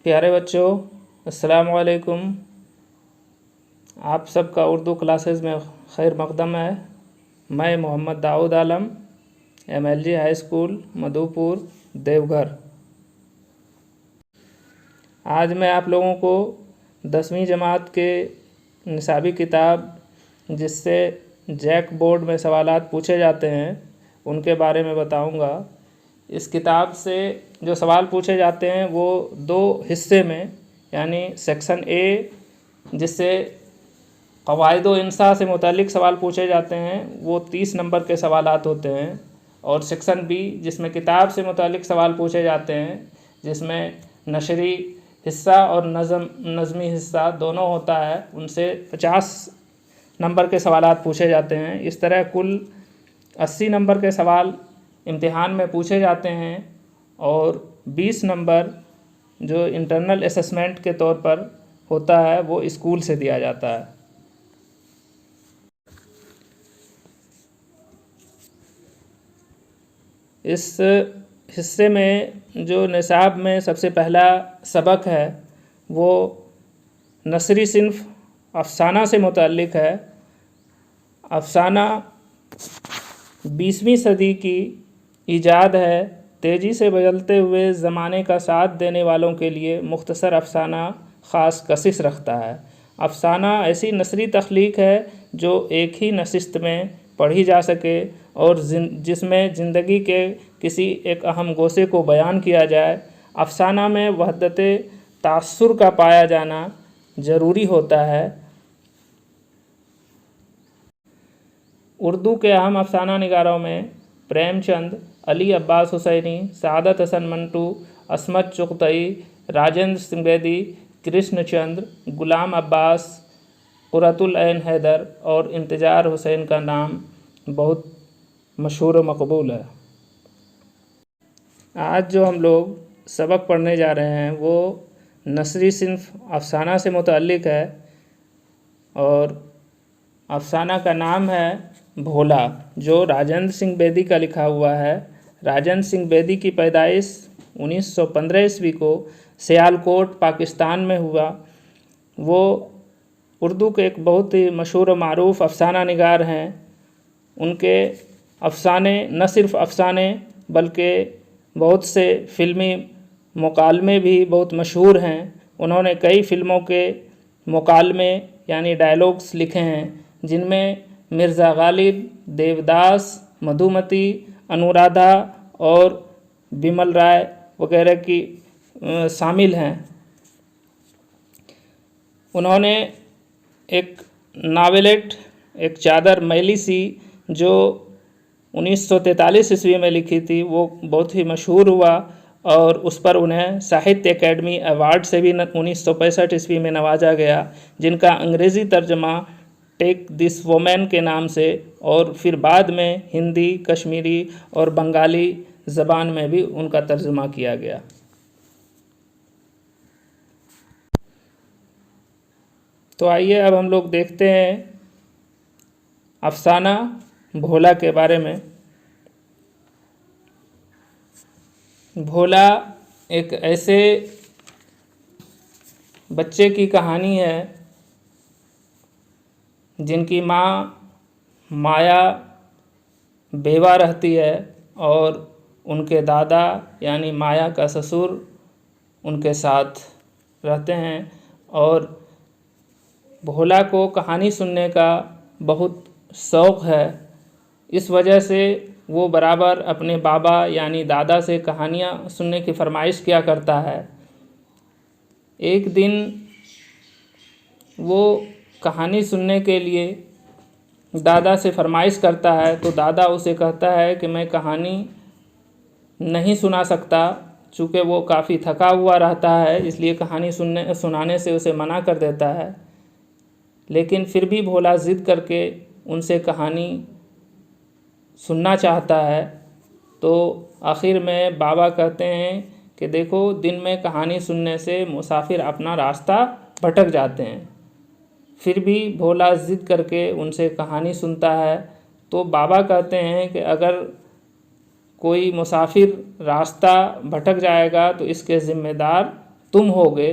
प्यारे बच्चों, अस्सलाम वालेकुम। आप सबका उर्दू क्लासेस में खैर मकदम है। मैं मोहम्मद दाऊद आलम, MLG high school Madhupur Deoghar. आज मैं आप लोगों को 10वीं जमात के निसाबी किताब जिससे जैक बोर्ड में सवालात पूछे जाते हैं उनके बारे में बताऊंगा। इस किताब से जो सवाल पूछे जाते हैं वो दो हिस्से में, यानी सेक्शन ए जिससे क़वाइदो इंसा से मुतालिक सवाल पूछे जाते हैं वो 30 नंबर के सवालात होते हैं, और सेक्शन बी जिसमें किताब से मुतालिक सवाल पूछे जाते हैं जिसमें नशरी हिस्सा और नज़मी हिस्सा दोनों होता है, उनसे 50 नंबर के सवालात पूछे जाते हैं। इस तरह कुल 80 नंबर के सवाल इम्तिहान में पूछे जाते हैं और 20 नंबर जो इंटरनल असेसमेंट के तौर पर होता है वो स्कूल से दिया जाता है। इस हिस्से में जो निसाब में सबसे पहला सबक है वो नसरी सिन्फ अफसाना से मुताल्लिक़ है। अफसाना 20वीं सदी की ईजाद है। तेज़ी से बदलते हुए ज़माने का साथ देने वालों के लिए मुख्तसर अफसाना ख़ास कशिश रखता है। अफसाना ऐसी नसरी तख्लीक़ है जो एक ही नशिस्त में पढ़ी जा सके और जिसमें ज़िंदगी के किसी एक अहम गोशे को बयान किया जाए। अफसाना में वहदत तासुर का पाया जाना ज़रूरी होता है। उर्दू के अहम अफसाना निगारों में प्रेमचंद, अली अब्बास हुसैनी, सादत हसन मंटू, असमत चुगतई, राजेंद्र सिंह बेदी, कृष्णचंद्र, गुलाम अब्बास, कुरतुल ऐन हैदर और इंतज़ार हुसैन का नाम बहुत मशहूर व मकबूल है। आज जो हम लोग सबक पढ़ने जा रहे हैं वो नसरी सिन्फ अफसाना से मुताल्लिक़ है और अफसाना का नाम है भोला, जो राजेंद्र सिंह बेदी का लिखा हुआ है। राजेंद्र सिंह बेदी की पैदाइश 1915 ईस्वी को सियालकोट पाकिस्तान में हुआ। वो उर्दू के एक बहुत ही मशहूर व मारूफ़ अफसाना निगार हैं। उनके अफसाने न सिर्फ़ अफसाने बल्कि बहुत से फ़िल्मी मुकालमे भी बहुत मशहूर हैं। उन्होंने कई फ़िल्मों के मुकालमे यानी डायलॉग्स लिखे हैं जिनमें मिर्ज़ा गालिब, देवदास, मधुमती, अनुराधा और बिमल राय वगैरह की शामिल हैं। उन्होंने एक नावेलेट, एक चादर मैली सी, जो 1943 ईस्वी में लिखी थी, वो बहुत ही मशहूर हुआ और उस पर उन्हें साहित्य अकेडमी अवार्ड से भी 1965 ईस्वी में नवाजा गया, जिनका अंग्रेज़ी तर्जमा टेक दिस वोमेन के नाम से और फिर बाद में हिंदी, कश्मीरी और बंगाली ज़बान में भी उनका तर्जुमा किया गया। तो आइए अब हम लोग देखते हैं अफसाना भोला के बारे में। भोला एक ऐसे बच्चे की कहानी है जिनकी माँ माया बेवा रहती है और उनके दादा यानी माया का ससुर उनके साथ रहते हैं, और भोला को कहानी सुनने का बहुत शौक़ है। इस वजह से वो बराबर अपने बाबा यानी दादा से कहानियाँ सुनने की फरमाइश किया करता है। एक दिन वो कहानी सुनने के लिए दादा से फरमाइश करता है तो दादा उसे कहता है कि मैं कहानी नहीं सुना सकता, चूँकि वो काफ़ी थका हुआ रहता है, इसलिए कहानी सुनाने से उसे मना कर देता है। लेकिन फिर भी भोला ज़िद करके उनसे कहानी सुनना चाहता है। तो आखिर में बाबा कहते हैं कि देखो, दिन में कहानी सुनने से मुसाफिर अपना रास्ता भटक जाते हैं। फिर भी भोला ज़िद करके उनसे कहानी सुनता है। तो बाबा कहते हैं कि अगर कोई मुसाफिर रास्ता भटक जाएगा तो इसके ज़िम्मेदार तुम होगे।